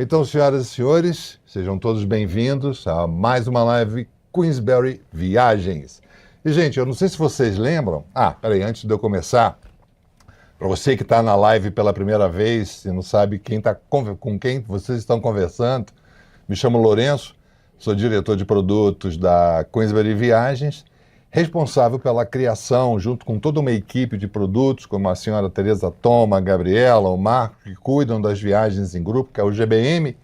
Então, senhoras e senhores, sejam todos bem-vindos a mais uma live Queensberry Viagens. E, gente, eu não sei se vocês lembram... peraí, antes de eu começar, para você que está na live pela primeira vez e não sabe com quem vocês estão conversando, me chamo Lourenço, sou diretor de produtos da Queensberry Viagens, responsável pela criação, junto com toda uma equipe de produtos, como a senhora Tereza Toma, a Gabriela, o Marco, que cuidam das viagens em grupo, que é o GBM.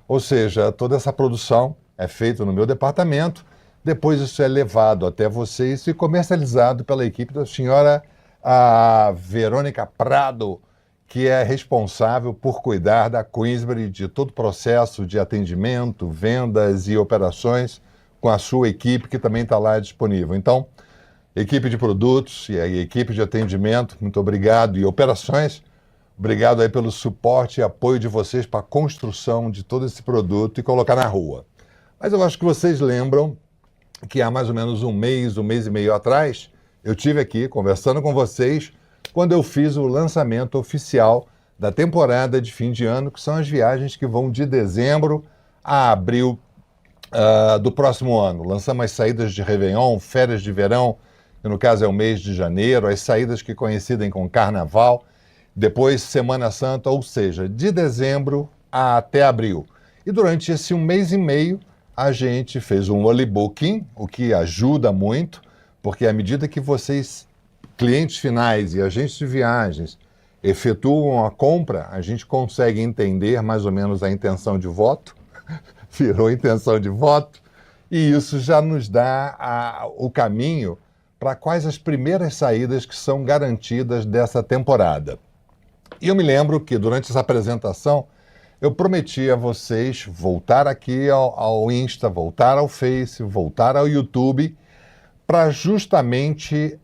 Ou seja, toda essa produção é feita no meu departamento, depois isso é levado até vocês e comercializado pela equipe da senhora Verônica Prado, que é responsável por cuidar da Queensberry, de todo o processo de atendimento, vendas e operações, com a sua equipe, que também está lá disponível. Então, equipe de produtos e a equipe de atendimento, muito obrigado. E operações, obrigado aí pelo suporte e apoio de vocês para a construção de todo esse produto e colocar na rua. Mas eu acho que vocês lembram que há mais ou menos um mês e meio atrás, eu tive aqui conversando com vocês quando eu fiz o lançamento oficial da temporada de fim de ano, que são as viagens que vão de dezembro a abril do próximo ano. Lançamos as saídas de Réveillon, férias de verão, que no caso é o mês de janeiro, as saídas que coincidem com Carnaval, depois Semana Santa, ou seja, de dezembro até abril. E durante esse um mês e meio, a gente fez um early booking, o que ajuda muito, porque à medida que vocês, clientes finais e agentes de viagens, efetuam a compra, a gente consegue entender mais ou menos a intenção de voto, virou intenção de voto, e isso já nos dá o caminho para quais as primeiras saídas que são garantidas dessa temporada. E eu me lembro que durante essa apresentação eu prometi a vocês voltar aqui ao Insta, voltar ao Face, voltar ao YouTube, para justamente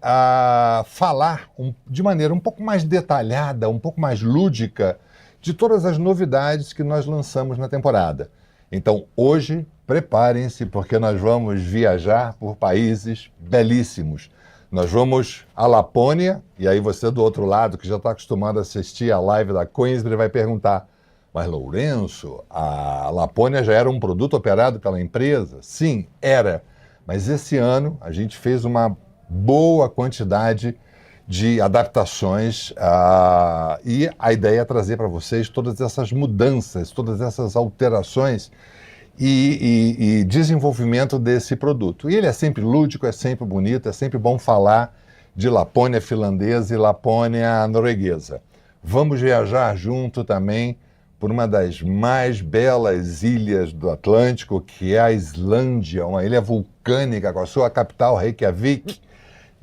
falar de maneira um pouco mais detalhada, um pouco mais lúdica, de todas as novidades que nós lançamos na temporada. Então, hoje, preparem-se, porque nós vamos viajar por países belíssimos. Nós vamos à Lapônia, e aí você do outro lado, que já está acostumado a assistir a live da Queensberry, vai perguntar, mas Lourenço, a Lapônia já era um produto operado pela empresa? Sim, era. Mas esse ano a gente fez uma boa quantidade de adaptações e a ideia é trazer para vocês todas essas mudanças, todas essas alterações e desenvolvimento desse produto. E ele é sempre lúdico, é sempre bonito, é sempre bom falar de Lapônia finlandesa e Lapônia norueguesa. Vamos viajar junto também por uma das mais belas ilhas do Atlântico, que é a Islândia, uma ilha vulcânica com a sua capital, Reykjavik.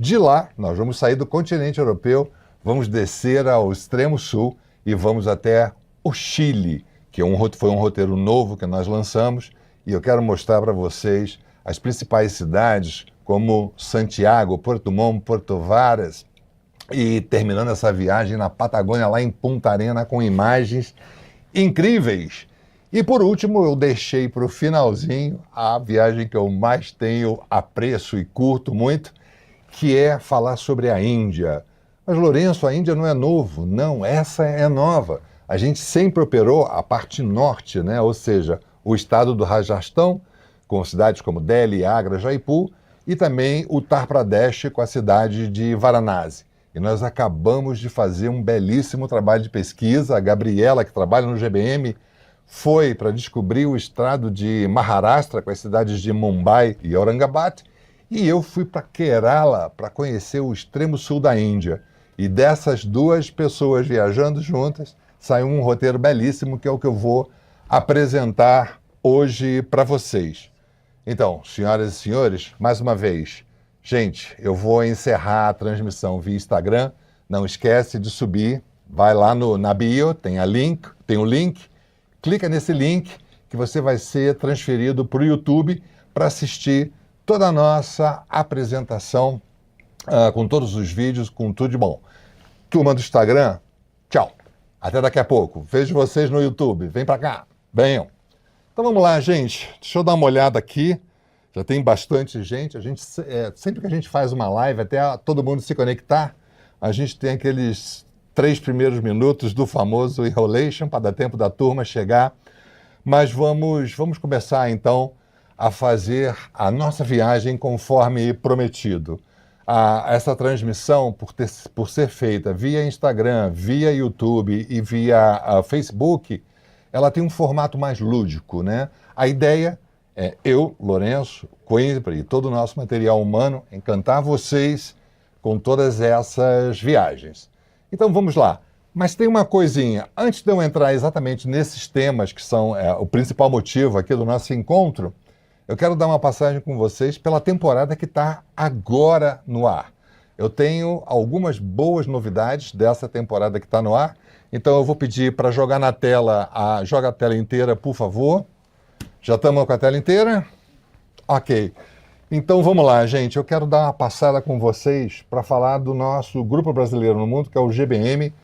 De lá, nós vamos sair do continente europeu, vamos descer ao extremo sul e vamos até o Chile, que foi um roteiro novo que nós lançamos, e eu quero mostrar para vocês as principais cidades, como Santiago, Porto Montt, Porto Varas, e terminando essa viagem na Patagônia, lá em Punta Arenas, com imagens incríveis. E por último, eu deixei para o finalzinho a viagem que eu mais tenho apreço e curto muito, que é falar sobre a Índia. Mas, Lourenço, a Índia não é novo. Não, essa é nova. A gente sempre operou a parte norte, né? Ou seja, o estado do Rajastão, com cidades como Delhi, Agra, Jaipur, e também o Uttar Pradesh, com a cidade de Varanasi. E nós acabamos de fazer um belíssimo trabalho de pesquisa. A Gabriela, que trabalha no GBM, foi para descobrir o estado de Maharashtra, com as cidades de Mumbai e Aurangabad, e eu fui para Kerala para conhecer o extremo sul da Índia. E dessas duas pessoas viajando juntas, saiu um roteiro belíssimo, que é o que eu vou apresentar hoje para vocês. Então, senhoras e senhores, mais uma vez, gente, eu vou encerrar a transmissão via Instagram. Não esquece de subir, vai lá na bio, tem o link, clica nesse link que você vai ser transferido para o YouTube para assistir toda a nossa apresentação com todos os vídeos, com tudo de bom. Turma do Instagram, tchau. Até daqui a pouco. Vejo vocês no YouTube. Vem para cá. Venham. Então vamos lá, gente. Deixa eu dar uma olhada aqui. Já tem bastante gente. Sempre que a gente faz uma live, até todo mundo se conectar, a gente tem aqueles 3 primeiros minutos do famoso enrolation, para dar tempo da turma chegar. Mas vamos começar então a fazer a nossa viagem conforme prometido. Essa transmissão, por ser feita via Instagram, via YouTube e via Facebook, ela tem um formato mais lúdico, né? A ideia é eu, Lourenço, Coimbra e todo o nosso material humano encantar vocês com todas essas viagens. Então vamos lá. Mas tem uma coisinha, antes de eu entrar exatamente nesses temas que são o principal motivo aqui do nosso encontro, eu quero dar uma passagem com vocês pela temporada que está agora no ar. Eu tenho algumas boas novidades dessa temporada que está no ar, então eu vou pedir para jogar na tela, joga a tela inteira, por favor. Já estamos com a tela inteira? Ok. Então vamos lá, gente. Eu quero dar uma passada com vocês para falar do nosso Grupo Brasileiro no Mundo, que é o GBM,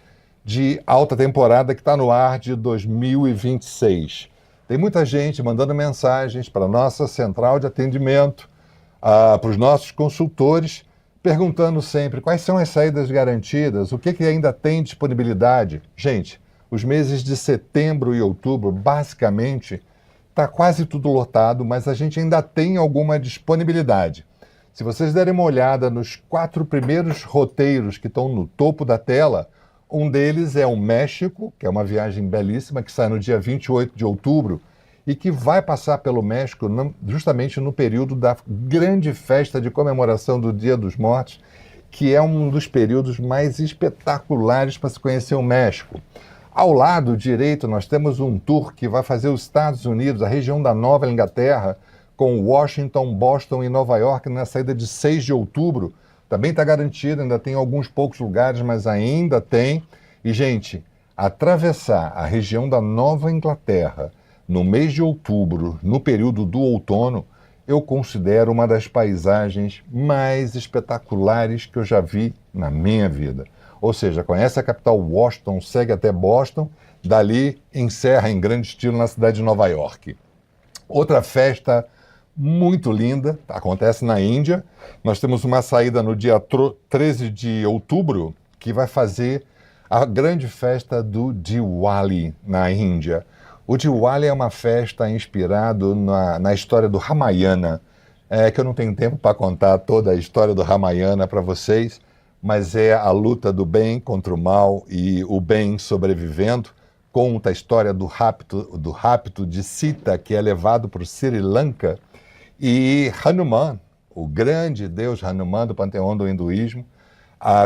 de alta temporada que está no ar de 2026. Tem muita gente mandando mensagens para a nossa central de atendimento, para os nossos consultores, perguntando sempre quais são as saídas garantidas, o que ainda tem disponibilidade. Gente, os meses de setembro e outubro, basicamente, está quase tudo lotado, mas a gente ainda tem alguma disponibilidade. Se vocês derem uma olhada nos 4 primeiros roteiros que estão no topo da tela, um deles é o México, que é uma viagem belíssima, que sai no dia 28 de outubro e que vai passar pelo México justamente no período da grande festa de comemoração do Dia dos Mortos, que é um dos períodos mais espetaculares para se conhecer o México. Ao lado direito, nós temos um tour que vai fazer os Estados Unidos, a região da Nova Inglaterra, com Washington, Boston e Nova York, na saída de 6 de outubro. Também está garantido, ainda tem alguns poucos lugares, mas ainda tem. E, gente, atravessar a região da Nova Inglaterra no mês de outubro, no período do outono, eu considero uma das paisagens mais espetaculares que eu já vi na minha vida. Ou seja, conhece a capital Washington, segue até Boston, dali encerra em grande estilo na cidade de Nova York. Outra festa muito linda, acontece na Índia. Nós temos uma saída no dia 13 de outubro, que vai fazer a grande festa do Diwali na Índia. O Diwali é uma festa inspirada na história do Ramayana, que eu não tenho tempo para contar toda a história do Ramayana para vocês, mas é a luta do bem contra o mal e o bem sobrevivendo. Conta a história do rapto de Sita, que é levado para o Sri Lanka, e Hanuman, o grande deus Hanuman do panteão do hinduísmo,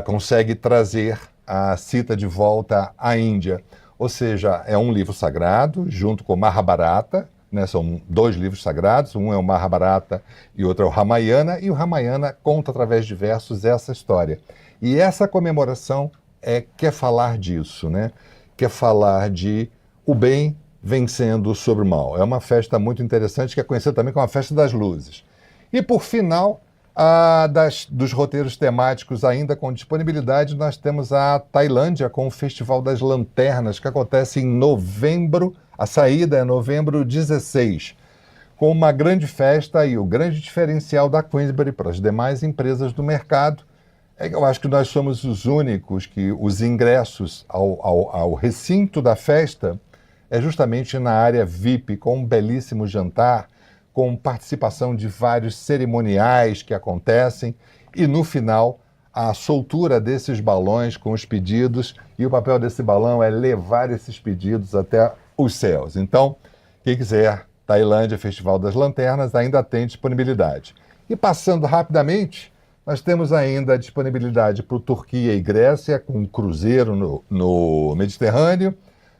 consegue trazer a Sita de volta à Índia. Ou seja, é um livro sagrado, junto com o Mahabharata, né? São 2 livros sagrados, um é o Mahabharata e outro é o Ramayana, e o Ramayana conta através de versos essa história. E essa comemoração quer falar disso, né? Quer falar de o bem vencendo sobre o mal. É uma festa muito interessante, que é conhecida também como a Festa das Luzes. E por final, dos roteiros temáticos ainda com disponibilidade, nós temos a Tailândia com o Festival das Lanternas, que acontece em novembro, a saída é novembro 16, com uma grande festa, e o grande diferencial da Queensberry para as demais empresas do mercado é que eu acho que nós somos os únicos que os ingressos ao recinto da festa é justamente na área VIP, com um belíssimo jantar, com participação de vários cerimoniais que acontecem, e no final a soltura desses balões com os pedidos, e o papel desse balão é levar esses pedidos até os céus. Então, quem quiser, Tailândia, Festival das Lanternas, ainda tem disponibilidade. E passando rapidamente, nós temos ainda a disponibilidade para o Turquia e Grécia, com um cruzeiro no Mediterrâneo.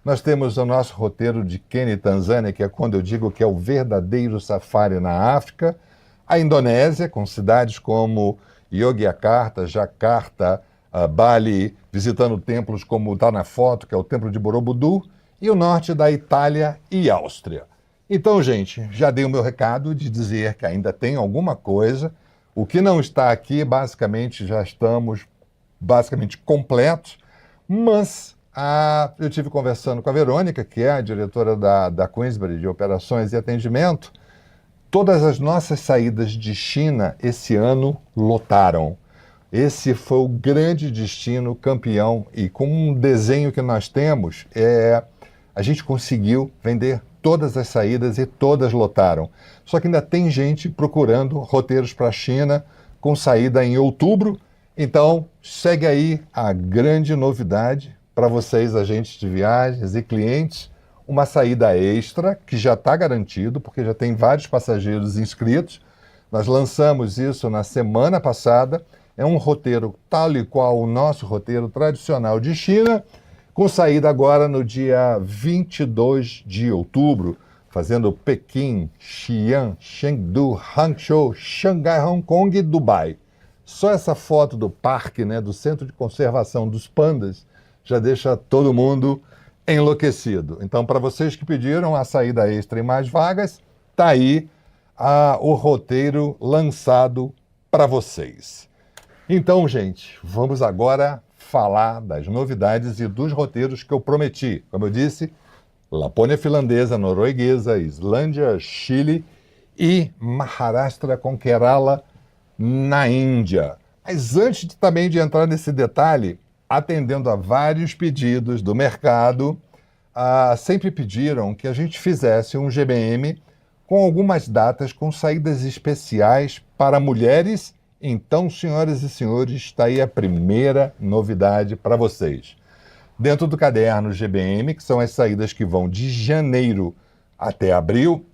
Nós temos o nosso roteiro de Quênia e Tanzânia, que é quando eu digo que é o verdadeiro safari na África. A Indonésia, com cidades como Yogyakarta, Jakarta, Bali, visitando templos como está na foto, que é o Templo de Borobudur. E o norte da Itália e Áustria. Então, gente, já dei o meu recado de dizer que ainda tem alguma coisa. O que não está aqui, basicamente, já estamos completos, mas eu tive conversando com a Verônica, que é a diretora da Queensberry de Operações e Atendimento. Todas as nossas saídas de China esse ano lotaram. Esse foi o grande destino campeão, e com um desenho que nós temos, a gente conseguiu vender todas as saídas e todas lotaram. Só que ainda tem gente procurando roteiros para a China com saída em outubro. Então, segue aí a grande novidade para vocês, agentes de viagens e clientes, uma saída extra que já está garantido, porque já tem vários passageiros inscritos. Nós lançamos isso na semana passada. É um roteiro tal e qual o nosso roteiro tradicional de China, com saída agora no dia 22 de outubro, fazendo Pequim, Xi'an, Chengdu, Hangzhou, Xangai, Hong Kong e Dubai. Só essa foto do parque, né, do Centro de Conservação dos Pandas, já deixa todo mundo enlouquecido. Então, para vocês que pediram a saída extra e mais vagas, tá aí o roteiro lançado para vocês. Então, gente, vamos agora falar das novidades e dos roteiros que eu prometi. Como eu disse, Lapônia finlandesa, norueguesa, Islândia, Chile e Maharashtra com Kerala na Índia. Mas antes também de entrar nesse detalhe, atendendo a vários pedidos do mercado, sempre pediram que a gente fizesse um GBM com algumas datas com saídas especiais para mulheres. Então, senhoras e senhores, está aí a primeira novidade para vocês. Dentro do caderno GBM, que são as saídas que vão de janeiro até abril,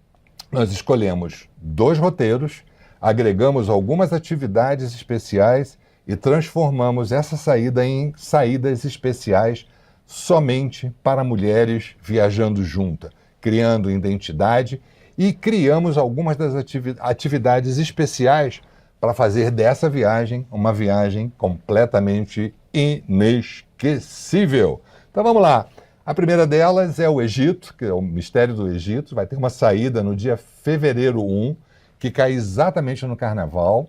nós escolhemos 2 roteiros, agregamos algumas atividades especiais e transformamos essa saída em saídas especiais somente para mulheres viajando juntas, criando identidade, e criamos algumas das atividades especiais para fazer dessa viagem uma viagem completamente inesquecível. Então vamos lá. A primeira delas é o Egito, que é o Mistério do Egito. Vai ter uma saída no dia fevereiro 1, que cai exatamente no Carnaval,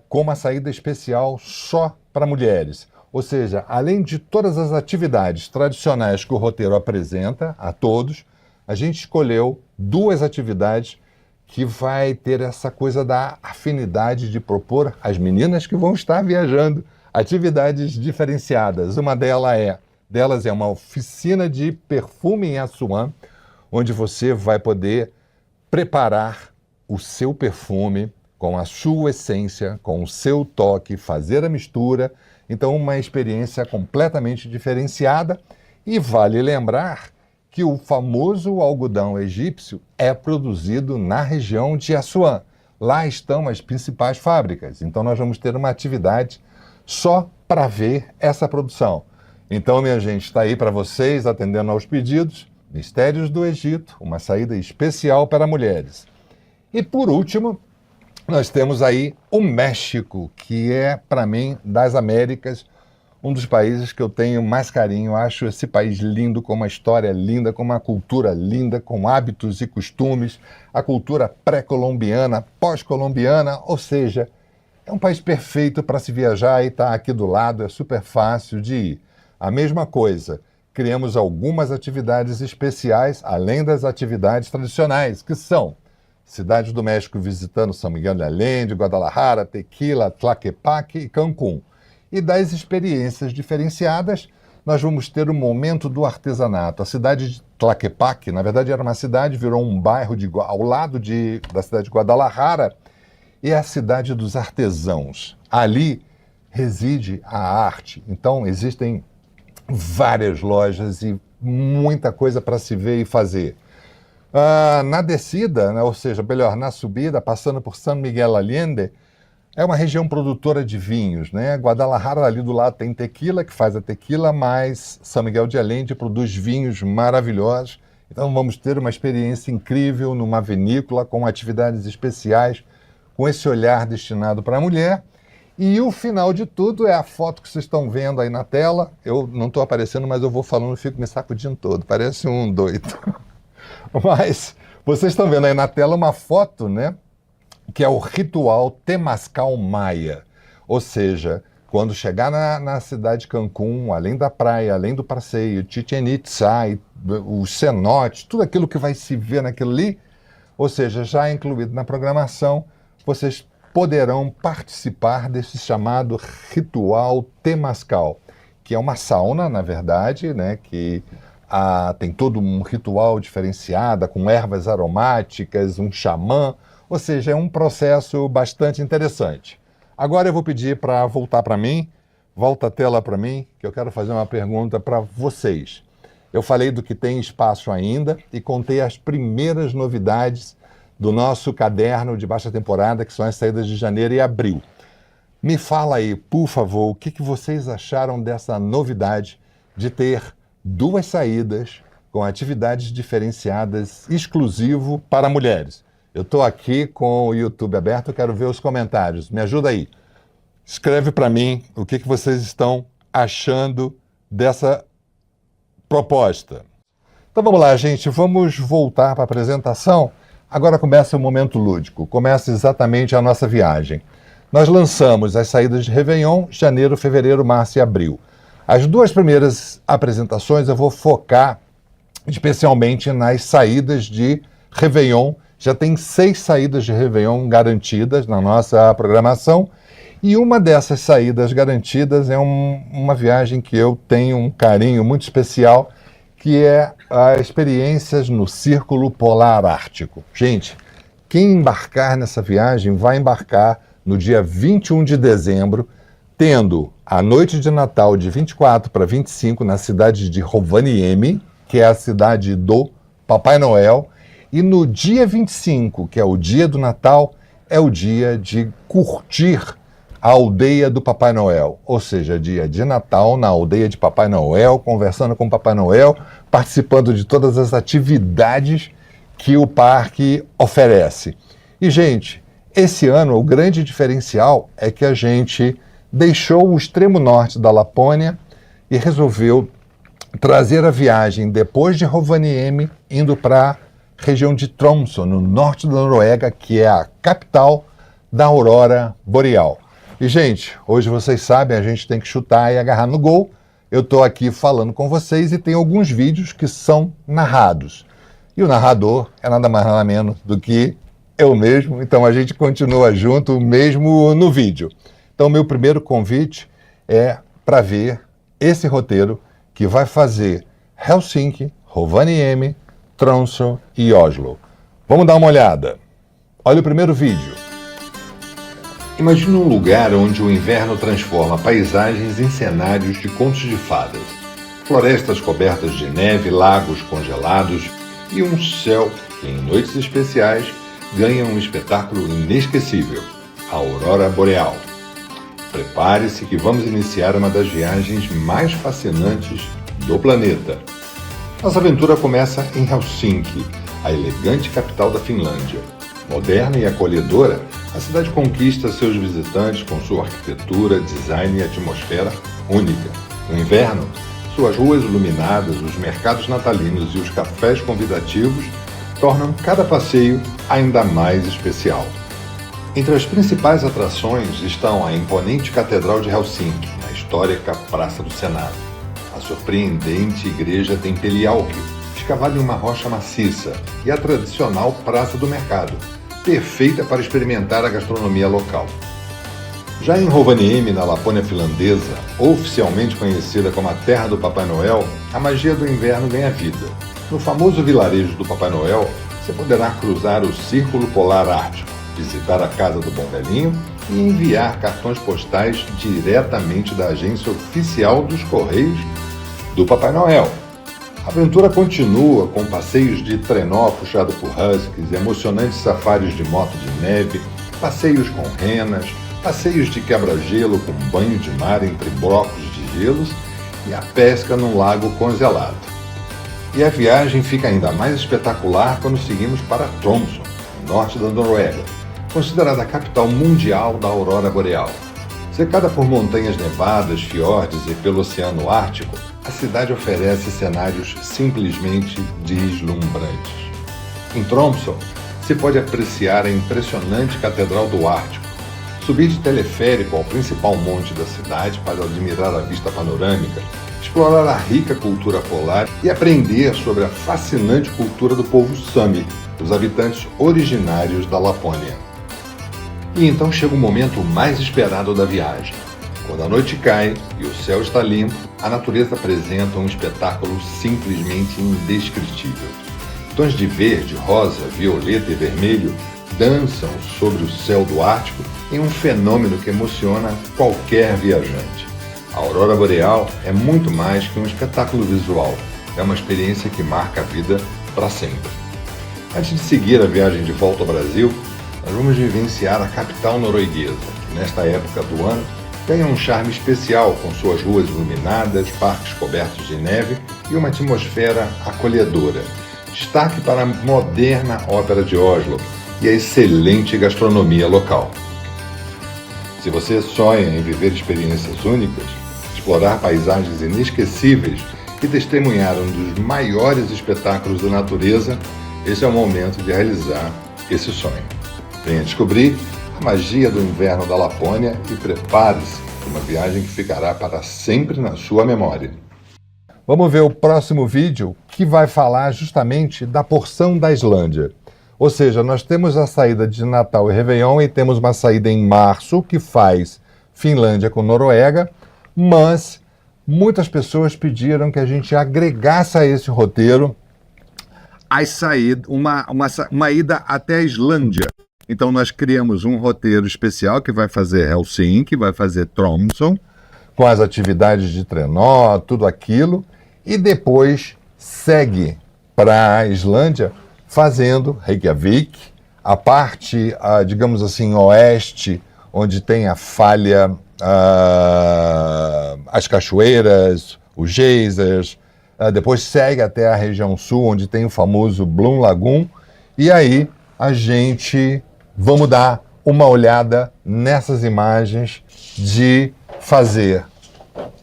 com uma saída especial só para mulheres. Ou seja, além de todas as atividades tradicionais que o roteiro apresenta a todos, a gente escolheu 2 atividades que vai ter essa coisa da afinidade de propor às meninas que vão estar viajando atividades diferenciadas. Uma delas é uma oficina de perfume em Assuã, onde você vai poder preparar o seu perfume com a sua essência, com o seu toque, fazer a mistura. Então, uma experiência completamente diferenciada. E vale lembrar que o famoso algodão egípcio é produzido na região de Assuã. Lá estão as principais fábricas. Então, nós vamos ter uma atividade só para ver essa produção. Então, minha gente, está aí para vocês, atendendo aos pedidos, Mistérios do Egito, uma saída especial para mulheres. E, por último, nós temos aí o México, que é, para mim, das Américas, um dos países que eu tenho mais carinho. Acho esse país lindo, com uma história linda, com uma cultura linda, com hábitos e costumes, a cultura pré-colombiana, pós-colombiana, ou seja, é um país perfeito para se viajar e está aqui do lado, é super fácil de ir. A mesma coisa, criamos algumas atividades especiais, além das atividades tradicionais, que são Cidade do México visitando São Miguel de Allende, Guadalajara, Tequila, Tlaquepaque e Cancún. E das experiências diferenciadas, nós vamos ter o momento do artesanato. A cidade de Tlaquepaque, na verdade era uma cidade, virou um bairro ao lado da cidade de Guadalajara, e é a cidade dos artesãos. Ali reside a arte. Então existem várias lojas e muita coisa para se ver e fazer. Na descida, né, ou seja, melhor, na subida, passando por São Miguel Allende, é uma região produtora de vinhos, né? Guadalajara, ali do lado, tem Tequila, que faz a tequila, mas São Miguel de Allende produz vinhos maravilhosos. Então vamos ter uma experiência incrível numa vinícola, com atividades especiais, com esse olhar destinado para a mulher. E o final de tudo é a foto que vocês estão vendo aí na tela. Eu não estou aparecendo, mas eu vou falando e fico me sacudindo todo. Parece um doido. Mas vocês estão vendo aí na tela uma foto, né? Que é o ritual Temazcal Maia. Ou seja, quando chegar na cidade de Cancún, além da praia, além do passeio, Chichén Itzá, os cenotes, tudo aquilo que vai se ver naquilo ali, ou seja, já incluído na programação, vocês poderão participar desse chamado ritual Temazcal, que é uma sauna, na verdade, né, que tem todo um ritual diferenciado, com ervas aromáticas, um xamã, ou seja, é um processo bastante interessante. Agora eu vou pedir para voltar para mim, volta a tela para mim, que eu quero fazer uma pergunta para vocês. Eu falei do que tem espaço ainda e contei as primeiras novidades do nosso caderno de baixa temporada, que são as saídas de janeiro e abril. Me fala aí, por favor, o que vocês acharam dessa novidade de ter 2 saídas com atividades diferenciadas exclusivo para mulheres. Eu estou aqui com o YouTube aberto, eu quero ver os comentários. Me ajuda aí. Escreve para mim o que vocês estão achando dessa proposta. Então vamos lá, gente. Vamos voltar para a apresentação. Agora começa o momento lúdico. Começa exatamente a nossa viagem. Nós lançamos as saídas de Réveillon, janeiro, fevereiro, março e abril. As 2 primeiras apresentações eu vou focar especialmente nas saídas de Réveillon. Já tem 6 saídas de Réveillon garantidas na nossa programação. E uma dessas saídas garantidas é uma viagem que eu tenho um carinho muito especial, que é as experiências no Círculo Polar Ártico. Gente, quem embarcar nessa viagem vai embarcar no dia 21 de dezembro, tendo a noite de Natal de 24 para 25 na cidade de Rovaniemi, que é a cidade do Papai Noel, e no dia 25, que é o dia do Natal, é o dia de curtir a aldeia do Papai Noel, ou seja, dia de Natal na aldeia de Papai Noel, conversando com o Papai Noel, participando de todas as atividades que o parque oferece. E, gente, esse ano o grande diferencial é que a gente deixou o extremo norte da Lapônia e resolveu trazer a viagem depois de Rovaniemi, indo para a região de Tromsø, no norte da Noruega, que é a capital da aurora boreal. E, gente, hoje vocês sabem, a gente tem que chutar e agarrar no gol. Eu estou aqui falando com vocês e tem alguns vídeos que são narrados. E o narrador é nada mais nada menos do que eu mesmo, então a gente continua junto mesmo no vídeo. Então, meu primeiro convite é para ver esse roteiro que vai fazer Helsinki, Rovaniemi, Tromsø e Oslo. Vamos dar uma olhada. Olha o primeiro vídeo. Imagine um lugar onde o inverno transforma paisagens em cenários de contos de fadas. Florestas cobertas de neve, lagos congelados e um céu que, em noites especiais, ganha um espetáculo inesquecível, a aurora boreal. Prepare-se que vamos iniciar uma das viagens mais fascinantes do planeta. Nossa aventura começa em Helsinki, a elegante capital da Finlândia. Moderna e acolhedora, a cidade conquista seus visitantes com sua arquitetura, design e atmosfera única. No inverno, suas ruas iluminadas, os mercados natalinos e os cafés convidativos tornam cada passeio ainda mais especial. Entre as principais atrações estão a imponente Catedral de Helsinki, na histórica Praça do Senado, a surpreendente Igreja Tempelialkio, escavada em uma rocha maciça, e a tradicional Praça do Mercado, perfeita para experimentar a gastronomia local. Já em Rovaniemi, na Lapônia finlandesa, oficialmente conhecida como a Terra do Papai Noel, a magia do inverno ganha vida. No famoso vilarejo do Papai Noel, você poderá cruzar o Círculo Polar Ártico, visitar a Casa do Bom Velhinho e enviar cartões postais diretamente da agência oficial dos Correios do Papai Noel. A aventura continua com passeios de trenó puxado por huskies, emocionantes safaris de moto de neve, passeios com renas, passeios de quebra-gelo com banho de mar entre blocos de gelos e a pesca num lago congelado. E a viagem fica ainda mais espetacular quando seguimos para Tromsø, no norte da Noruega, considerada a capital mundial da aurora boreal. Cercada por montanhas nevadas, fiordes e pelo Oceano Ártico, a cidade oferece cenários simplesmente deslumbrantes. Em Tromsø, se pode apreciar a impressionante Catedral do Ártico, subir de teleférico ao principal monte da cidade para admirar a vista panorâmica, explorar a rica cultura polar e aprender sobre a fascinante cultura do povo Sami, os habitantes originários da Lapônia. E então chega o momento mais esperado da viagem. Quando a noite cai e o céu está limpo, a natureza apresenta um espetáculo simplesmente indescritível. Tons de verde, rosa, violeta e vermelho dançam sobre o céu do Ártico em um fenômeno que emociona qualquer viajante. A aurora boreal é muito mais que um espetáculo visual, é uma experiência que marca a vida para sempre. Antes de seguir a viagem de volta ao Brasil, nós vamos vivenciar a capital norueguesa, que nesta época do ano ganha um charme especial com suas ruas iluminadas, parques cobertos de neve e uma atmosfera acolhedora. Destaque para a moderna Ópera de Oslo e a excelente gastronomia local. Se você sonha em viver experiências únicas, explorar paisagens inesquecíveis e testemunhar um dos maiores espetáculos da natureza, esse é o momento de realizar esse sonho. Venha descobrir a magia do inverno da Lapônia e prepare-se para uma viagem que ficará para sempre na sua memória. Vamos ver o próximo vídeo, que vai falar justamente da porção da Islândia. Ou seja, nós temos a saída de Natal e Réveillon e temos uma saída em março, que faz Finlândia com Noruega, mas muitas pessoas pediram que a gente agregasse a esse roteiro uma ida até a Islândia. Então nós criamos um roteiro especial que vai fazer Helsinki, vai fazer Tromsø, com as atividades de trenó, tudo aquilo, e depois segue para a Islândia fazendo Reykjavik, a parte, digamos assim, oeste, onde tem a falha, as cachoeiras, os geysers, depois segue até a região sul, onde tem o famoso Blue Lagoon, e aí a gente vamos dar uma olhada nessas imagens de fazer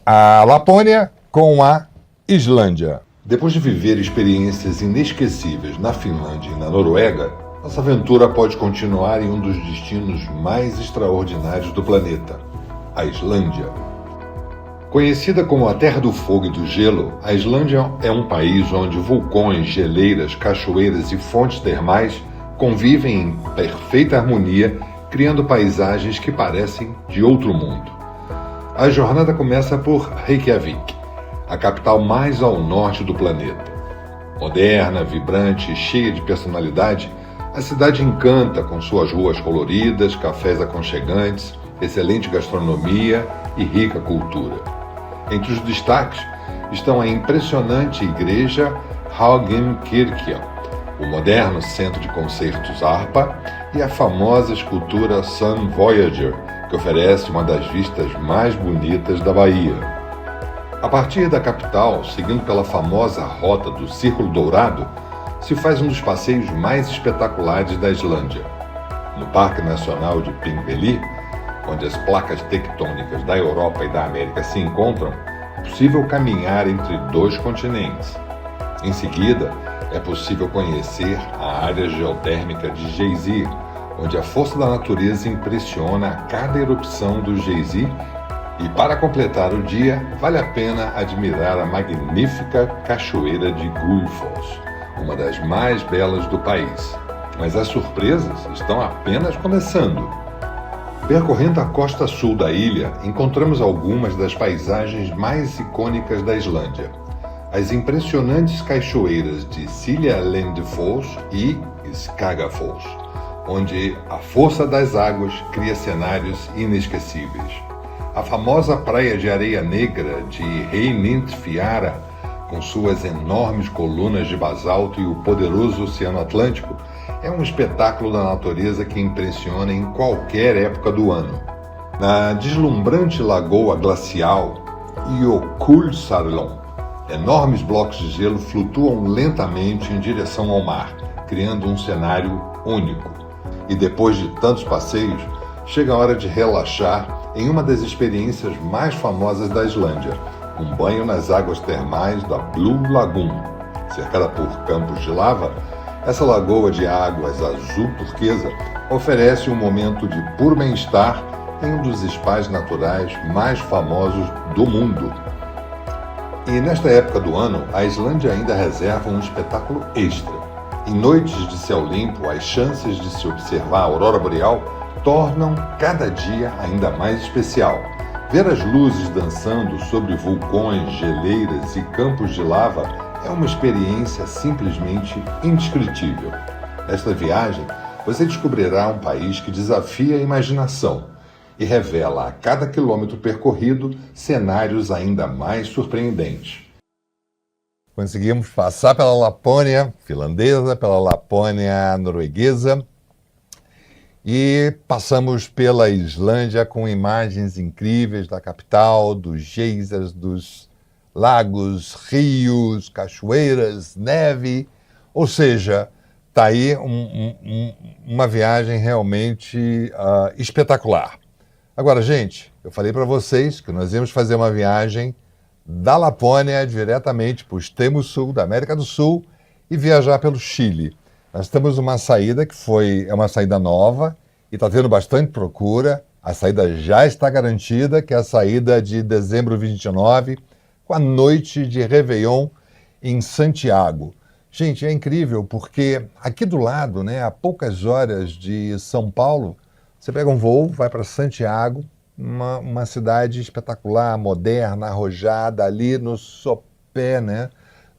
a Lapônia com a Islândia. Depois de viver experiências inesquecíveis na Finlândia e na Noruega, nossa aventura pode continuar em um dos destinos mais extraordinários do planeta, a Islândia. Conhecida como a Terra do Fogo e do Gelo, a Islândia é um país onde vulcões, geleiras, cachoeiras e fontes termais convivem em perfeita harmonia, criando paisagens que parecem de outro mundo. A jornada começa por Reykjavik, a capital mais ao norte do planeta. Moderna, vibrante e cheia de personalidade, a cidade encanta com suas ruas coloridas, cafés aconchegantes, excelente gastronomia e rica cultura. Entre os destaques estão a impressionante igreja Hallgrímskirkja, o moderno centro de concertos Harpa e a famosa escultura Sun Voyager, que oferece uma das vistas mais bonitas da Bahia. A partir da capital, seguindo pela famosa rota do Círculo Dourado, se faz um dos passeios mais espetaculares da Islândia. No Parque Nacional de Thingvellir, onde as placas tectônicas da Europa e da América se encontram, é possível caminhar entre dois continentes. Em seguida, é possível conhecer a área geotérmica de Geysir, onde a força da natureza impressiona a cada erupção do Geysir, e para completar o dia, vale a pena admirar a magnífica cachoeira de Gullfoss, uma das mais belas do país. Mas as surpresas estão apenas começando. Percorrendo a costa sul da ilha, encontramos algumas das paisagens mais icônicas da Islândia. As impressionantes cachoeiras de Siljalandsfoss e Skagafoss, onde a força das águas cria cenários inesquecíveis. A famosa praia de areia negra de Reynithfjara, com suas enormes colunas de basalto e o poderoso Oceano Atlântico, é um espetáculo da natureza que impressiona em qualquer época do ano. Na deslumbrante lagoa glacial Jökulsárlón, enormes blocos de gelo flutuam lentamente em direção ao mar, criando um cenário único. E depois de tantos passeios, chega a hora de relaxar em uma das experiências mais famosas da Islândia, um banho nas águas termais da Blue Lagoon. Cercada por campos de lava, essa lagoa de águas azul turquesa oferece um momento de puro bem-estar em um dos spas naturais mais famosos do mundo. E nesta época do ano, a Islândia ainda reserva um espetáculo extra. Em noites de céu limpo, as chances de se observar a aurora boreal tornam cada dia ainda mais especial. Ver as luzes dançando sobre vulcões, geleiras e campos de lava é uma experiência simplesmente indescritível. Nesta viagem, você descobrirá um país que desafia a imaginação e revela a cada quilômetro percorrido cenários ainda mais surpreendentes. Conseguimos passar pela Lapônia finlandesa, pela Lapônia norueguesa e passamos pela Islândia com imagens incríveis da capital, dos geysers, dos lagos, rios, cachoeiras, neve. Ou seja, está aí uma viagem realmente espetacular. Agora, gente, eu falei para vocês que nós íamos fazer uma viagem da Lapônia diretamente para o extremo sul da América do Sul e viajar pelo Chile. Nós temos uma saída que é uma saída nova e está tendo bastante procura. A saída já está garantida, que é a saída de dezembro 29, com a noite de Réveillon em Santiago. Gente, é incrível porque aqui do lado, né, a poucas horas de São Paulo, você pega um voo, vai para Santiago, uma cidade espetacular, moderna, arrojada, ali no sopé, né,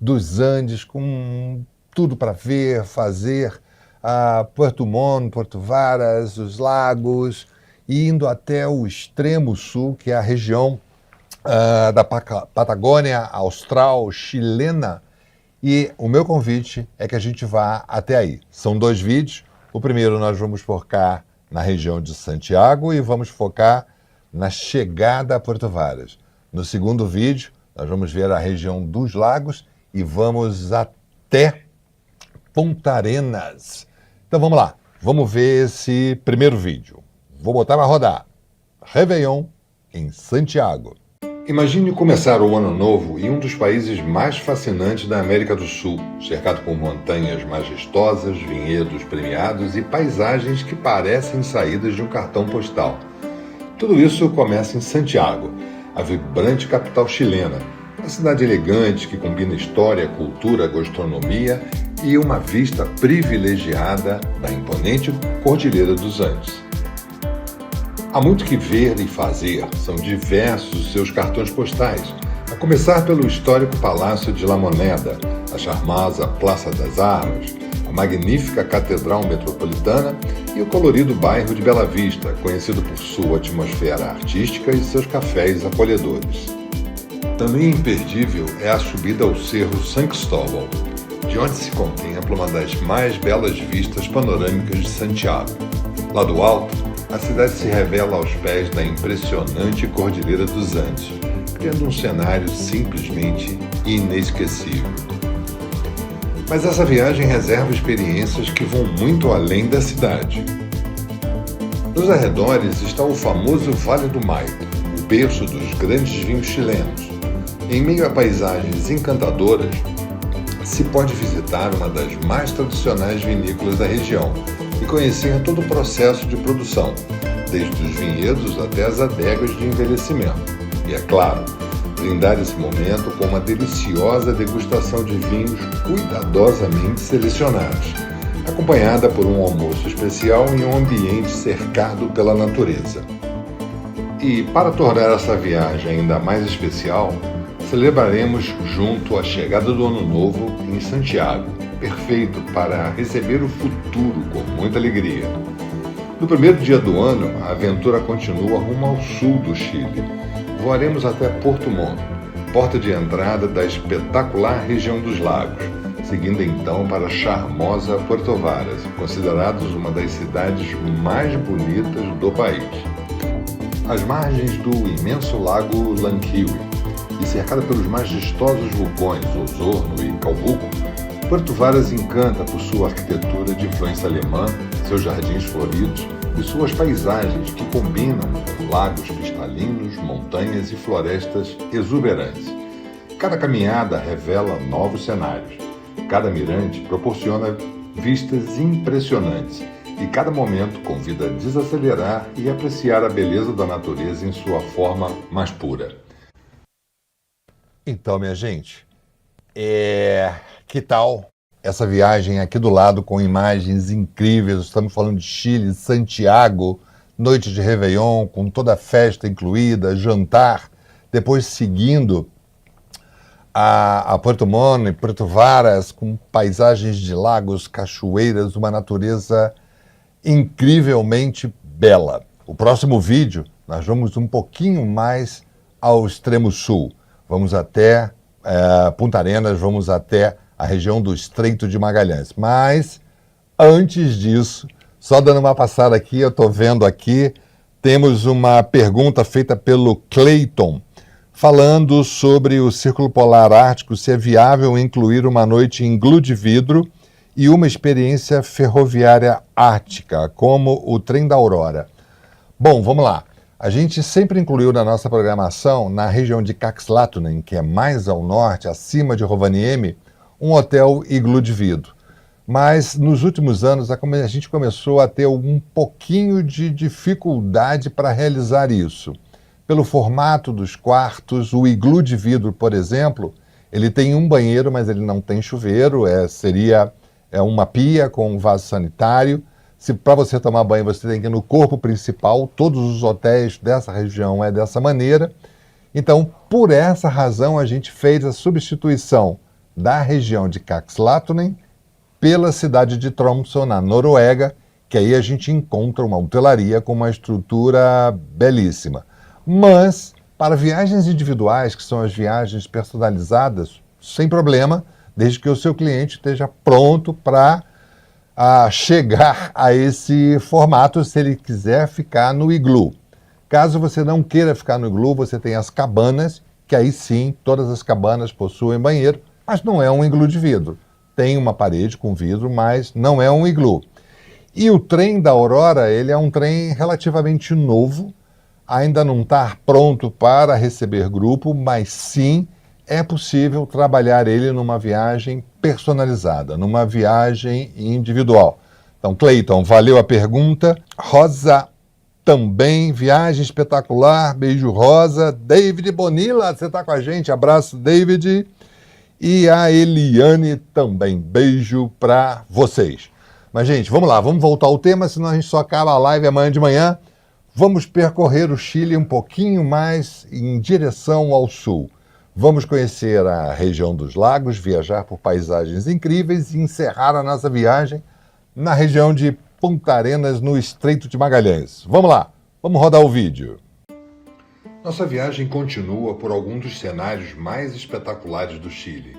dos Andes, com tudo para ver, fazer, Puerto Montt, Porto Varas, os lagos, indo até o extremo sul, que é a região da Patagônia austral, chilena. E o meu convite é que a gente vá até aí. São 2 vídeos. O primeiro nós vamos focar na região de Santiago e vamos focar na chegada a Porto Varas. No segundo vídeo, nós vamos ver a região dos lagos e vamos até Punta Arenas. Então vamos lá, vamos ver esse primeiro vídeo. Vou botar para rodar. Réveillon em Santiago. Imagine começar o ano novo em um dos países mais fascinantes da América do Sul, cercado por montanhas majestosas, vinhedos premiados e paisagens que parecem saídas de um cartão postal. Tudo isso começa em Santiago, a vibrante capital chilena, uma cidade elegante que combina história, cultura, gastronomia e uma vista privilegiada da imponente Cordilheira dos Andes. Há muito que ver e fazer, são diversos os seus cartões postais, a começar pelo histórico Palácio de La Moneda, a charmosa Praça das Armas, a magnífica Catedral Metropolitana e o colorido bairro de Bela Vista, conhecido por sua atmosfera artística e seus cafés acolhedores. Também imperdível é a subida ao Cerro San Cristóbal, de onde se contempla uma das mais belas vistas panorâmicas de Santiago. Lá do alto, a cidade se revela aos pés da impressionante Cordilheira dos Andes, criando um cenário simplesmente inesquecível. Mas essa viagem reserva experiências que vão muito além da cidade. Nos arredores está o famoso Vale do Maipo, o berço dos grandes vinhos chilenos. Em meio a paisagens encantadoras, se pode visitar uma das mais tradicionais vinícolas da região e conhecer todo o processo de produção, desde os vinhedos até as adegas de envelhecimento. E, é claro, brindar esse momento com uma deliciosa degustação de vinhos cuidadosamente selecionados, acompanhada por um almoço especial em um ambiente cercado pela natureza. E, para tornar essa viagem ainda mais especial, celebraremos junto a chegada do Ano Novo em Santiago, perfeito para receber o futuro com muita alegria. No primeiro dia do ano, a aventura continua rumo ao sul do Chile. Voaremos até Porto Montt, porta de entrada da espetacular região dos lagos, seguindo então para a charmosa Puerto Varas, considerados uma das cidades mais bonitas do país. Às margens do imenso lago Llanquihue e cercada pelos majestosos vulcões Osorno e Calbuco, Puerto Varas encanta por sua arquitetura de influência alemã, seus jardins floridos e suas paisagens que combinam com lagos cristalinos, montanhas e florestas exuberantes. Cada caminhada revela novos cenários. Cada mirante proporciona vistas impressionantes e cada momento convida a desacelerar e apreciar a beleza da natureza em sua forma mais pura. Então, minha gente, que tal essa viagem aqui do lado com imagens incríveis? Estamos falando de Chile, Santiago, noite de Réveillon, com toda a festa incluída, jantar, depois seguindo a Porto Montt e Porto Varas, com paisagens de lagos, cachoeiras, uma natureza incrivelmente bela. O próximo vídeo, nós vamos um pouquinho mais ao extremo sul. Vamos até Punta Arenas, vamos até a região do Estreito de Magalhães. Mas, antes disso, só dando uma passada aqui, eu estou vendo aqui, temos uma pergunta feita pelo Clayton, falando sobre o Círculo Polar Ártico, se é viável incluir uma noite em iglú de vidro e uma experiência ferroviária ártica, como o Trem da Aurora. Bom, vamos lá. A gente sempre incluiu na nossa programação, na região de Kaxlatunen, que é mais ao norte, acima de Rovaniemi, um hotel iglú de vidro. Mas nos últimos anos a gente começou a ter um pouquinho de dificuldade para realizar isso. Pelo formato dos quartos, o iglú de vidro, por exemplo, ele tem um banheiro, mas ele não tem chuveiro, seria uma pia com um vaso sanitário. Se para você tomar banho você tem que ir no corpo principal, todos os hotéis dessa região é dessa maneira. Então, por essa razão, a gente fez a substituição da região de Kaxlatunen pela cidade de Tromsø, na Noruega, que aí a gente encontra uma hotelaria com uma estrutura belíssima. Mas, para viagens individuais, que são as viagens personalizadas, sem problema, desde que o seu cliente esteja pronto para chegar a esse formato, se ele quiser ficar no iglú. Caso você não queira ficar no iglú, você tem as cabanas, que aí sim, todas as cabanas possuem banheiro, mas não é um iglú de vidro. Tem uma parede com vidro, mas não é um iglú. E o Trem da Aurora, ele é um trem relativamente novo, ainda não está pronto para receber grupo, mas sim é possível trabalhar ele numa viagem personalizada, numa viagem individual. Então, Clayton, valeu a pergunta. Rosa também, viagem espetacular, beijo Rosa. David Bonilla, você está com a gente, abraço David. E a Eliane também, beijo para vocês. Mas, gente, vamos lá, vamos voltar ao tema, senão a gente só acaba a live amanhã de manhã. Vamos percorrer o Chile um pouquinho mais em direção ao sul. Vamos conhecer a região dos lagos, viajar por paisagens incríveis e encerrar a nossa viagem na região de Punta Arenas, no Estreito de Magalhães. Vamos lá, vamos rodar o vídeo. Nossa viagem continua por alguns dos cenários mais espetaculares do Chile,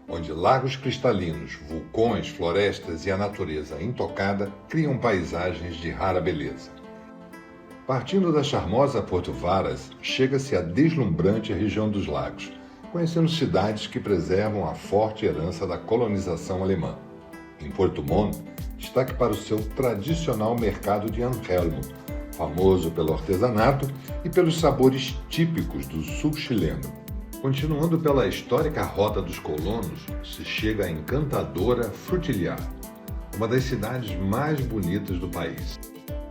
onde lagos cristalinos, vulcões, florestas e a natureza intocada criam paisagens de rara beleza. Partindo da charmosa Porto Varas, chega-se à deslumbrante região dos lagos, conhecendo cidades que preservam a forte herança da colonização alemã. Em Porto Montt, destaque para o seu tradicional mercado de Angelmo, famoso pelo artesanato e pelos sabores típicos do sul chileno. Continuando pela histórica Rota dos Colonos, se chega à encantadora Frutillar, uma das cidades mais bonitas do país.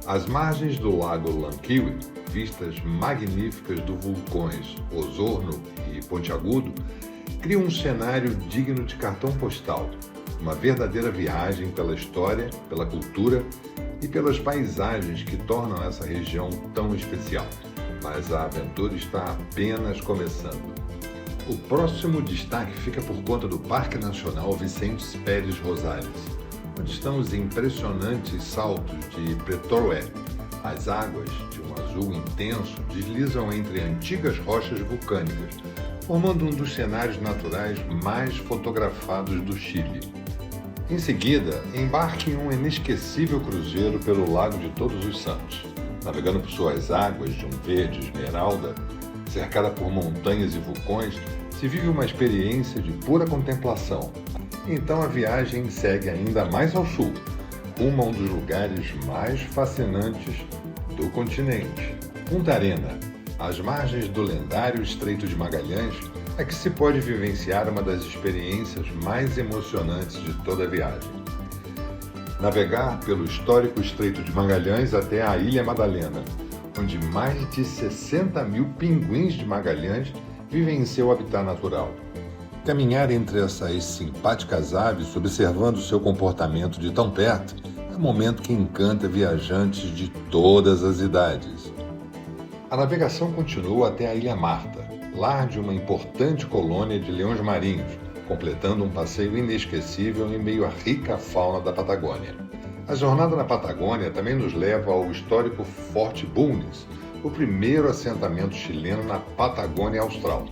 Às margens do lago Llanquihue, vistas magníficas dos vulcões Osorno e Ponte Agudo, criam um cenário digno de cartão postal, uma verdadeira viagem pela história, pela cultura e pelas paisagens que tornam essa região tão especial. Mas a aventura está apenas começando. O próximo destaque fica por conta do Parque Nacional Vicentes Pérez Rosales, onde estão os impressionantes saltos de Pretorué. As águas, de um azul intenso, deslizam entre antigas rochas vulcânicas, formando um dos cenários naturais mais fotografados do Chile. Em seguida, embarque em um inesquecível cruzeiro pelo Lago de Todos os Santos. Navegando por suas águas de um verde esmeralda, cercada por montanhas e vulcões, se vive uma experiência de pura contemplação. Então a viagem segue ainda mais ao sul, rumo a um dos lugares mais fascinantes do continente. Punta Arena, às margens do lendário Estreito de Magalhães, é que se pode vivenciar uma das experiências mais emocionantes de toda a viagem. Navegar pelo histórico Estreito de Magalhães até a Ilha Madalena, onde mais de 60 mil pinguins de Magalhães vivem em seu habitat natural. Caminhar entre essas simpáticas aves, observando seu comportamento de tão perto, é um momento que encanta viajantes de todas as idades. A navegação continua até a Ilha Marta, lar de uma importante colônia de leões marinhos, completando um passeio inesquecível em meio à rica fauna da Patagônia. A jornada na Patagônia também nos leva ao histórico Forte Bulnes, o primeiro assentamento chileno na Patagônia Austral.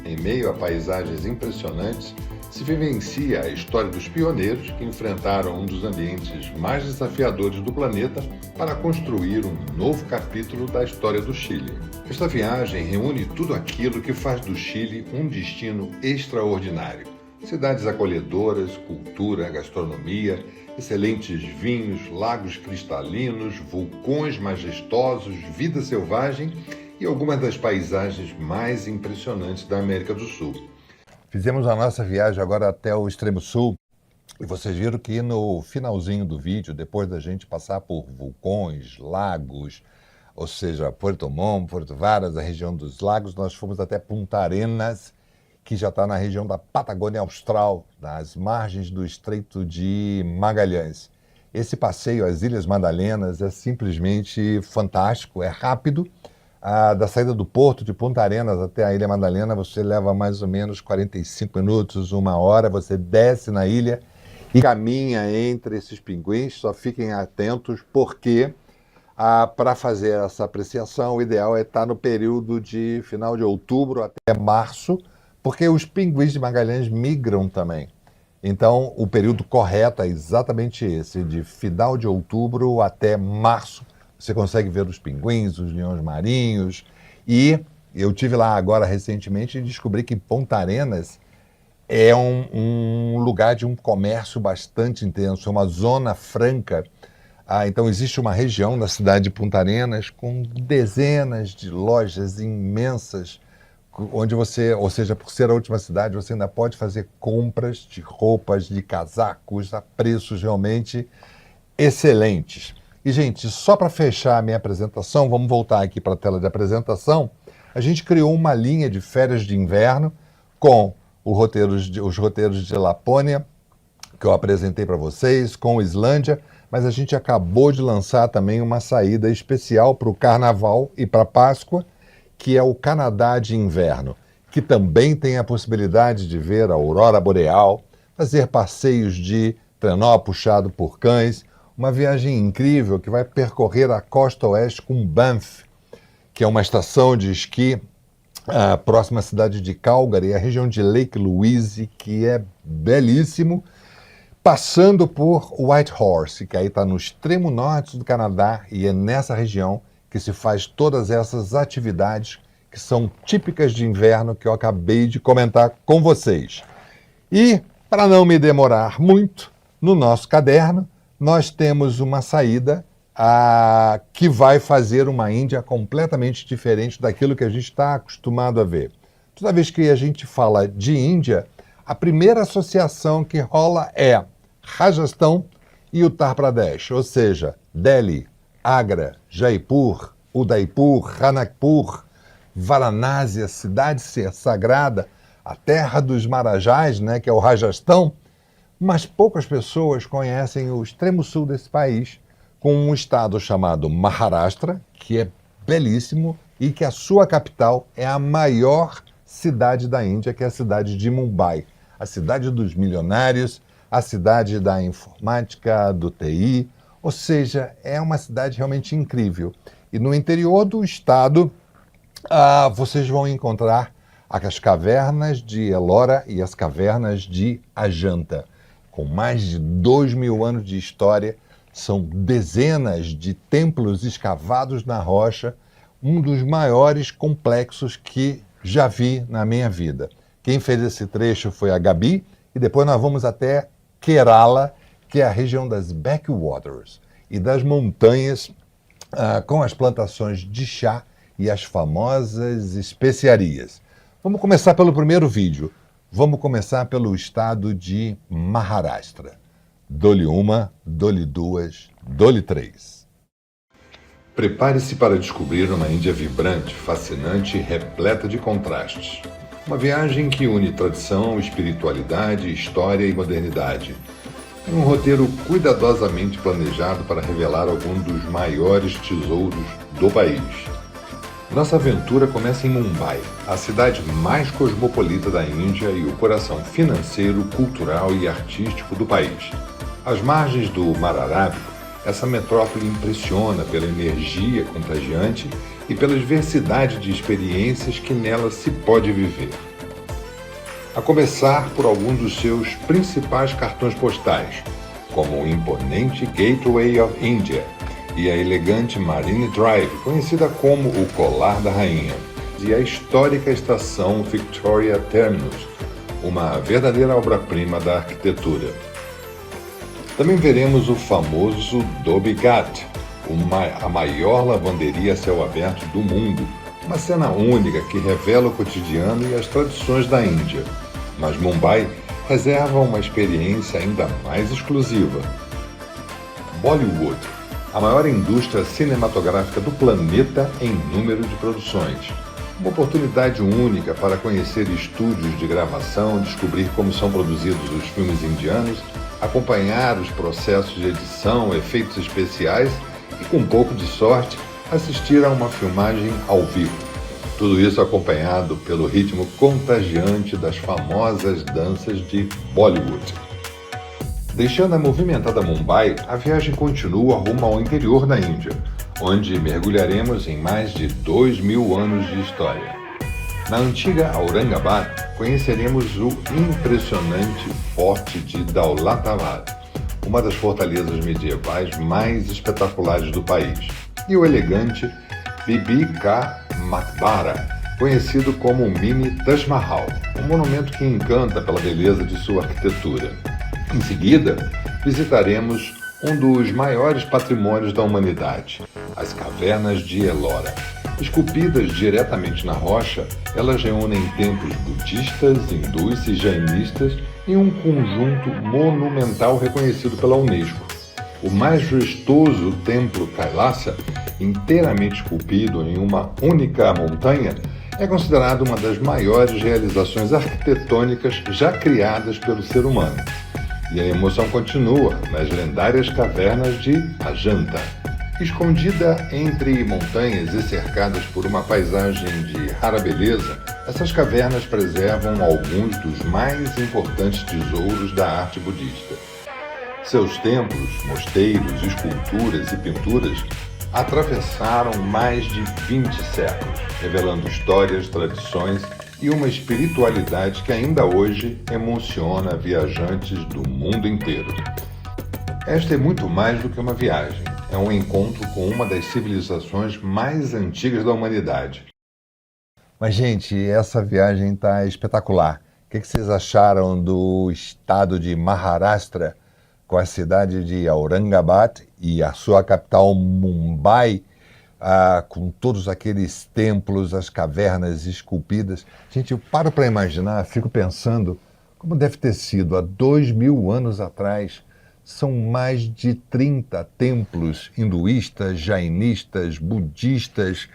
Em meio a paisagens impressionantes, se vivencia a história dos pioneiros que enfrentaram um dos ambientes mais desafiadores do planeta para construir um novo capítulo da história do Chile. Esta viagem reúne tudo aquilo que faz do Chile um destino extraordinário. Cidades acolhedoras, cultura, gastronomia, excelentes vinhos, lagos cristalinos, vulcões majestosos, vida selvagem e algumas das paisagens mais impressionantes da América do Sul. Fizemos a nossa viagem agora até o extremo sul e vocês viram que no finalzinho do vídeo, depois da gente passar por vulcões, lagos, ou seja, Puerto Montt, Puerto Varas, a região dos lagos, nós fomos até Punta Arenas, que já está na região da Patagônia Austral, nas margens do Estreito de Magalhães. Esse passeio às Ilhas Madalenas é simplesmente fantástico, é rápido. Da saída do porto de Punta Arenas até a Ilha Madalena, você leva mais ou menos 45 minutos, 1 hora, você desce na ilha e caminha entre esses pinguins. Só fiquem atentos porque para fazer essa apreciação, o ideal é estar no período de final de outubro até março, porque os pinguins de Magalhães migram também. Então, o período correto é exatamente esse, de final de outubro até março. Você consegue ver os pinguins, os leões marinhos. E eu tive lá agora recentemente e descobri que Punta Arenas é um lugar de um comércio bastante intenso, é uma zona franca. Então existe uma região na cidade de Punta Arenas com dezenas de lojas imensas, onde você, ou seja, por ser a última cidade, você ainda pode fazer compras de roupas, de casacos, a preços realmente excelentes. E, gente, só para fechar a minha apresentação, vamos voltar aqui para a tela de apresentação, a gente criou uma linha de férias de inverno com os roteiros de Lapônia, que eu apresentei para vocês, com Islândia, mas a gente acabou de lançar também uma saída especial para o Carnaval e para a Páscoa, que é o Canadá de inverno, que também tem a possibilidade de ver a aurora boreal, fazer passeios de trenó puxado por cães, uma viagem incrível que vai percorrer a costa oeste com Banff, que é uma estação de esqui próxima à cidade de Calgary, a região de Lake Louise, que é belíssimo, passando por Whitehorse, que aí está no extremo norte do Canadá, e é nessa região que se faz todas essas atividades que são típicas de inverno que eu acabei de comentar com vocês. E, para não me demorar muito, no nosso caderno, nós temos uma saída que vai fazer uma Índia completamente diferente daquilo que a gente está acostumado a ver. Toda vez que a gente fala de Índia, a primeira associação que rola é Rajastão e Uttar Pradesh, ou seja, Delhi, Agra, Jaipur, Udaipur, Ranakpur, Varanasi, a cidade sagrada, a terra dos Marajás, né, que é o Rajastão, mas poucas pessoas conhecem o extremo sul desse país, com um estado chamado Maharashtra, que é belíssimo e que a sua capital é a maior cidade da Índia, que é a cidade de Mumbai, a cidade dos milionários, a cidade da informática, do TI, ou seja, é uma cidade realmente incrível. E no interior do estado, vocês vão encontrar as cavernas de Ellora e as cavernas de Ajanta. Com mais de 2.000 anos de história, são dezenas de templos escavados na rocha, um dos maiores complexos que já vi na minha vida. Quem fez esse trecho foi a Gabi, e depois nós vamos até Kerala, que é a região das backwaters e das montanhas com as plantações de chá e as famosas especiarias. Vamos começar pelo primeiro vídeo. Vamos começar pelo estado de Maharashtra. Dole uma, dole duas, dole três. Prepare-se para descobrir uma Índia vibrante, fascinante e repleta de contrastes. Uma viagem que une tradição, espiritualidade, história e modernidade. Um roteiro cuidadosamente planejado para revelar algum dos maiores tesouros do país. Nossa aventura começa em Mumbai, a cidade mais cosmopolita da Índia e o coração financeiro, cultural e artístico do país. Às margens do Mar Arábico, essa metrópole impressiona pela energia contagiante e pela diversidade de experiências que nela se pode viver. A começar por alguns dos seus principais cartões postais, como o imponente Gateway of India e a elegante Marine Drive, conhecida como o Colar da Rainha, e a histórica estação Victoria Terminus, uma verdadeira obra-prima da arquitetura. Também veremos o famoso Dhobi Ghat, a maior lavanderia a céu aberto do mundo, uma cena única que revela o cotidiano e as tradições da Índia. Mas Mumbai reserva uma experiência ainda mais exclusiva. Bollywood, a maior indústria cinematográfica do planeta em número de produções. Uma oportunidade única para conhecer estúdios de gravação, descobrir como são produzidos os filmes indianos, acompanhar os processos de edição, efeitos especiais e, com um pouco de sorte, assistir a uma filmagem ao vivo. Tudo isso acompanhado pelo ritmo contagiante das famosas danças de Bollywood. Deixando a movimentada Mumbai, a viagem continua rumo ao interior da Índia, onde mergulharemos em mais de 2.000 anos de história. Na antiga Aurangabad, conheceremos o impressionante Forte de Daulatabad, uma das fortalezas medievais mais espetaculares do país, e o elegante Bibi Ka Maqbara, conhecido como o Mini Taj Mahal, um monumento que encanta pela beleza de sua arquitetura. Em seguida, visitaremos um dos maiores patrimônios da humanidade, as Cavernas de Ellora. Esculpidas diretamente na rocha, elas reúnem templos budistas, hindus e jainistas em um conjunto monumental reconhecido pela Unesco. O majestoso templo Kailasa, inteiramente esculpido em uma única montanha, é considerado uma das maiores realizações arquitetônicas já criadas pelo ser humano. E a emoção continua nas lendárias cavernas de Ajanta. Escondida entre montanhas e cercadas por uma paisagem de rara beleza, essas cavernas preservam alguns dos mais importantes tesouros da arte budista. Seus templos, mosteiros, esculturas e pinturas atravessaram mais de 20 séculos, revelando histórias, tradições e uma espiritualidade que ainda hoje emociona viajantes do mundo inteiro. Esta é muito mais do que uma viagem, é um encontro com uma das civilizações mais antigas da humanidade. Mas, gente, essa viagem está espetacular. O que vocês acharam do estado de Maharashtra, com a cidade de Aurangabad e a sua capital Mumbai, com todos aqueles templos, as cavernas esculpidas? Gente, eu paro para imaginar, fico pensando como deve ter sido há 2.000 anos atrás. São mais de 30 templos hinduístas, jainistas, budistas,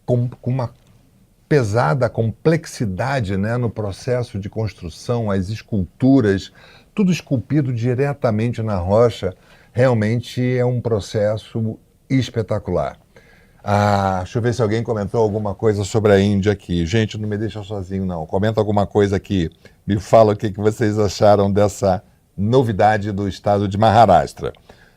com uma pesada complexidade, né, no processo de construção, as esculturas, tudo esculpido diretamente na rocha. Realmente é um processo espetacular. Deixa eu ver se alguém comentou alguma coisa sobre a Índia aqui. Gente, não me deixa sozinho, não. Comenta alguma coisa aqui. Me fala o que vocês acharam dessa novidade do estado de Maharashtra.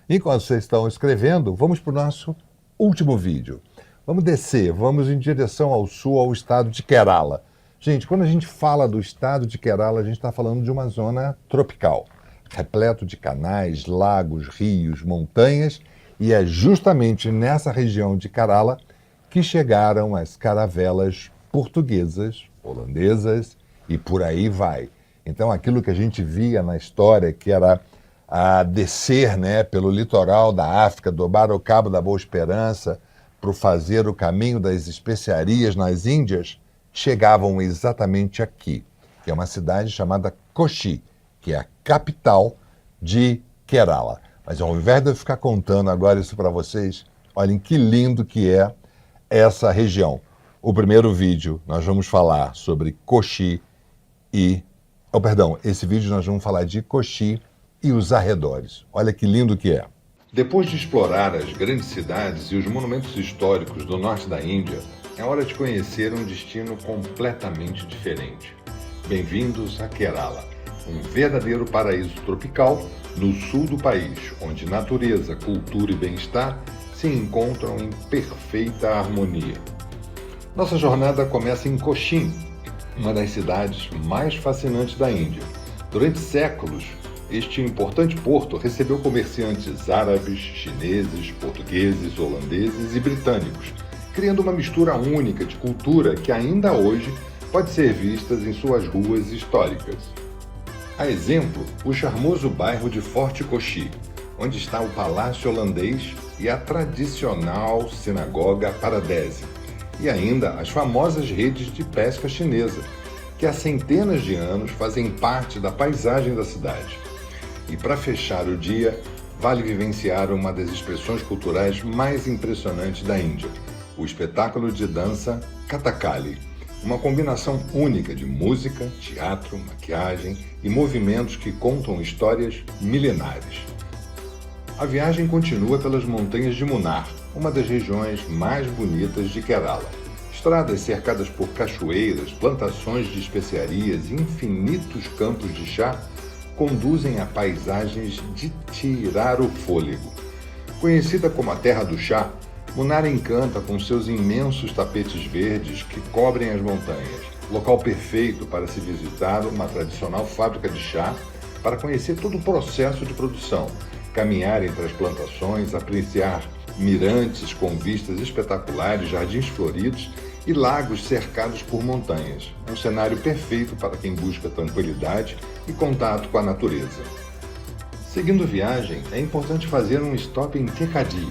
Enquanto vocês estão escrevendo, vamos para o nosso último vídeo. Vamos descer, vamos em direção ao sul, ao estado de Kerala. Gente, quando a gente fala do estado de Kerala, a gente está falando de uma zona tropical, repleto de canais, lagos, rios, montanhas, e é justamente nessa região de Kerala que chegaram as caravelas portuguesas, holandesas e por aí vai. Então, aquilo que a gente via na história, que era a descer, né, pelo litoral da África, dobrar o Cabo da Boa Esperança, para fazer o caminho das especiarias nas Índias, chegavam exatamente aqui, que é uma cidade chamada Kochi, que é a capital de Kerala. Mas ao invés de eu ficar contando agora isso para vocês, olhem que lindo que é essa região. O primeiro vídeo nós vamos falar sobre Kochi esse vídeo nós vamos falar de Kochi e os arredores. Olha que lindo que é. Depois de explorar as grandes cidades e os monumentos históricos do norte da Índia, é hora de conhecer um destino completamente diferente. Bem-vindos a Kerala, um verdadeiro paraíso tropical no sul do país, onde natureza, cultura e bem-estar se encontram em perfeita harmonia. Nossa jornada começa em Cochin, uma das cidades mais fascinantes da Índia. Durante séculos, este importante porto recebeu comerciantes árabes, chineses, portugueses, holandeses e britânicos, criando uma mistura única de cultura que ainda hoje pode ser vista em suas ruas históricas. A exemplo, o charmoso bairro de Forte Kochi, onde está o Palácio Holandês e a tradicional Sinagoga Paradesi, e ainda as famosas redes de pesca chinesa, que há centenas de anos fazem parte da paisagem da cidade. E para fechar o dia, vale vivenciar uma das expressões culturais mais impressionantes da Índia, o espetáculo de dança Kathakali, uma combinação única de música, teatro, maquiagem e movimentos que contam histórias milenares. A viagem continua pelas montanhas de Munnar, uma das regiões mais bonitas de Kerala. Estradas cercadas por cachoeiras, plantações de especiarias e infinitos campos de chá conduzem a paisagens de tirar o fôlego. Conhecida como a Terra do Chá, Munnar encanta com seus imensos tapetes verdes que cobrem as montanhas. Local perfeito para se visitar uma tradicional fábrica de chá, para conhecer todo o processo de produção, caminhar entre as plantações, apreciar mirantes com vistas espetaculares, jardins floridos e lagos cercados por montanhas. Um cenário perfeito para quem busca tranquilidade e contato com a natureza. Seguindo viagem, é importante fazer um stop em Thekkady,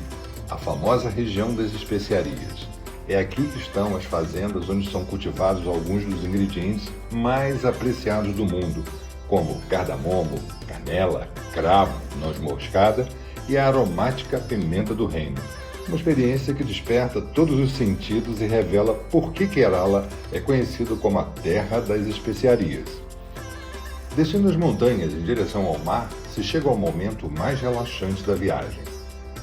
a famosa região das especiarias. É aqui que estão as fazendas onde são cultivados alguns dos ingredientes mais apreciados do mundo, como cardamomo, canela, cravo, noz moscada e a aromática pimenta do reino. Uma experiência que desperta todos os sentidos e revela por que Kerala é conhecido como a terra das especiarias. Descendo as montanhas em direção ao mar, se chega ao momento mais relaxante da viagem.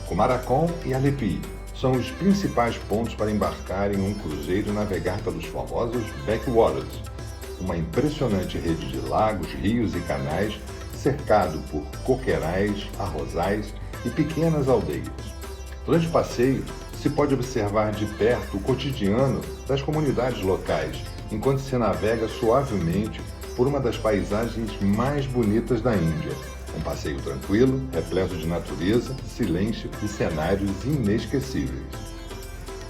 Kumarakom e Alleppey são os principais pontos para embarcar em um cruzeiro e navegar pelos famosos backwaters, uma impressionante rede de lagos, rios e canais cercado por coqueirais, arrozais e pequenas aldeias. Durante o passeio, se pode observar de perto o cotidiano das comunidades locais, enquanto se navega suavemente por uma das paisagens mais bonitas da Índia. Um passeio tranquilo, repleto de natureza, silêncio e cenários inesquecíveis.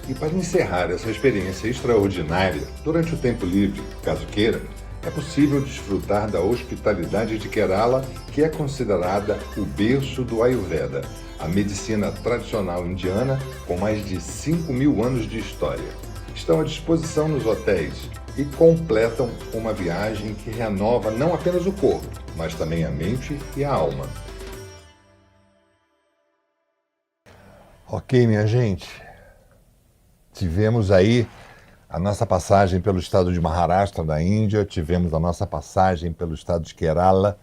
E para encerrar essa experiência extraordinária, durante o tempo livre, caso queira, é possível desfrutar da hospitalidade de Kerala, que é considerada o berço do Ayurveda, a medicina tradicional indiana com mais de 5.000 anos de história. Estão à disposição nos hotéis e completam uma viagem que renova não apenas o corpo, mas também a mente e a alma. Ok, minha gente, tivemos aí a nossa passagem pelo estado de Maharashtra, da Índia, tivemos a nossa passagem pelo estado de Kerala.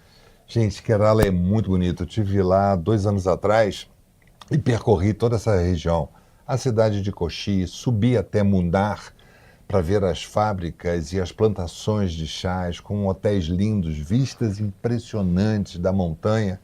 Gente, Kerala é muito bonito. Eu estive lá 2 anos atrás e percorri toda essa região. A cidade de Kochi, subi até Munnar para ver as fábricas e as plantações de chás com hotéis lindos, vistas impressionantes da montanha.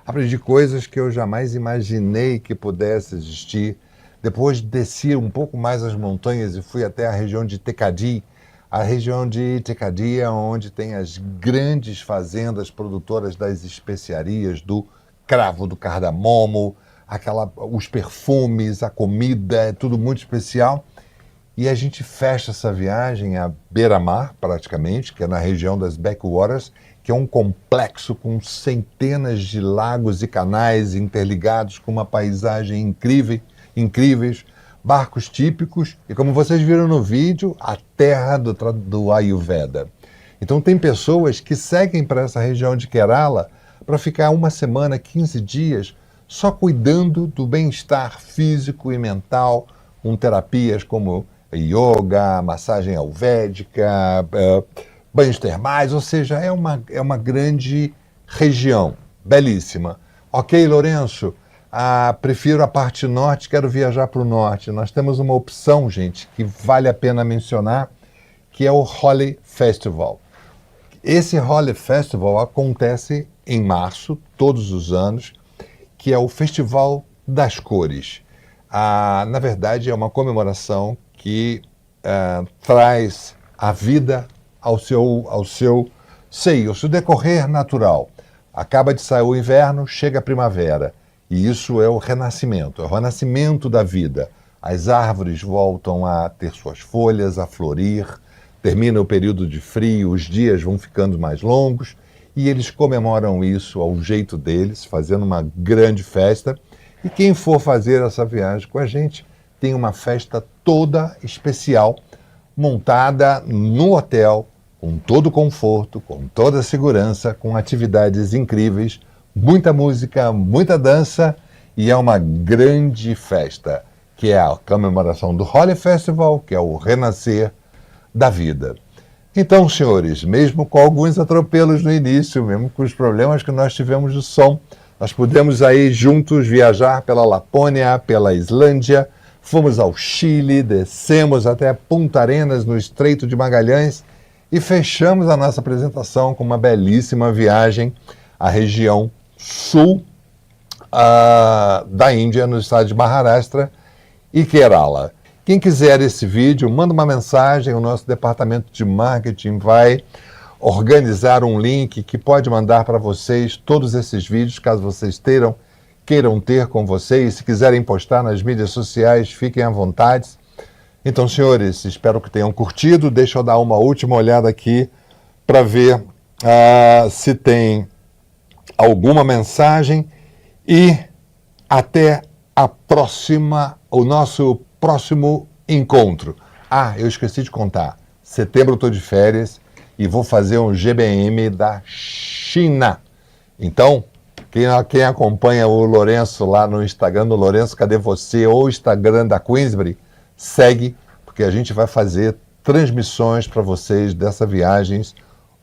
Aprendi coisas que eu jamais imaginei que pudesse existir. Depois desci um pouco mais as montanhas e fui até a região de Thekkady. A região de Thekkady é onde tem as grandes fazendas produtoras das especiarias, do cravo, do cardamomo, os perfumes, a comida, é tudo muito especial. E a gente fecha essa viagem à beira-mar, praticamente, que é na região das backwaters, que é um complexo com centenas de lagos e canais interligados com uma paisagem incríveis, barcos típicos e, como vocês viram no vídeo, a terra do Ayurveda. Então tem pessoas que seguem para essa região de Kerala para ficar 1 semana, 15 dias, só cuidando do bem-estar físico e mental, com terapias como yoga, massagem ayurvédica, banhos termais, ou seja, é uma grande região belíssima. Ok, Lourenço, prefiro a parte norte, quero viajar para o norte. Nós temos uma opção, gente, que vale a pena mencionar, que é o Holi Festival. Esse Holi Festival acontece em março, todos os anos, que é o Festival das Cores. Na verdade, é uma comemoração que traz a vida ao seu seio, ao seu decorrer natural. Acaba de sair o inverno, chega a primavera. E isso é o renascimento da vida. As árvores voltam a ter suas folhas, a florir, termina o período de frio, os dias vão ficando mais longos, e eles comemoram isso ao jeito deles, fazendo uma grande festa. E quem for fazer essa viagem com a gente, tem uma festa toda especial, montada no hotel, com todo o conforto, com toda a segurança, com atividades incríveis, muita música, muita dança, e é uma grande festa, que é a comemoração do Holi Festival, que é o renascer da vida. Então, senhores, mesmo com alguns atropelos no início, mesmo com os problemas que nós tivemos de som, nós pudemos aí juntos viajar pela Lapônia, pela Islândia, fomos ao Chile, descemos até Punta Arenas, no Estreito de Magalhães, e fechamos a nossa apresentação com uma belíssima viagem à região sul da Índia, no estado de Maharashtra e Kerala. Quem quiser esse vídeo, manda uma mensagem, o nosso departamento de marketing vai organizar um link que pode mandar para vocês todos esses vídeos, caso vocês queiram ter com vocês. Se quiserem postar nas mídias sociais, fiquem à vontade. Então, senhores, espero que tenham curtido. Deixa eu dar uma última olhada aqui para ver se tem alguma mensagem. E até o nosso próximo encontro. Eu esqueci de contar. Setembro eu estou de férias e vou fazer um GBM da China. Então, quem acompanha o Lourenço lá no Instagram do Lourenço, cadê você? Ou o Instagram da Queensberry, segue, porque a gente vai fazer transmissões para vocês dessa viagens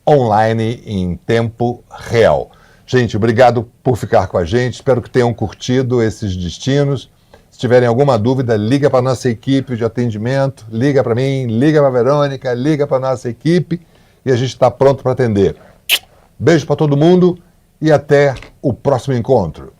online em tempo real. Gente, obrigado por ficar com a gente. Espero que tenham curtido esses destinos. Se tiverem alguma dúvida, liga para a nossa equipe de atendimento, liga para mim, liga para a Verônica, liga para a nossa equipe e a gente está pronto para atender. Beijo para todo mundo e até o próximo encontro.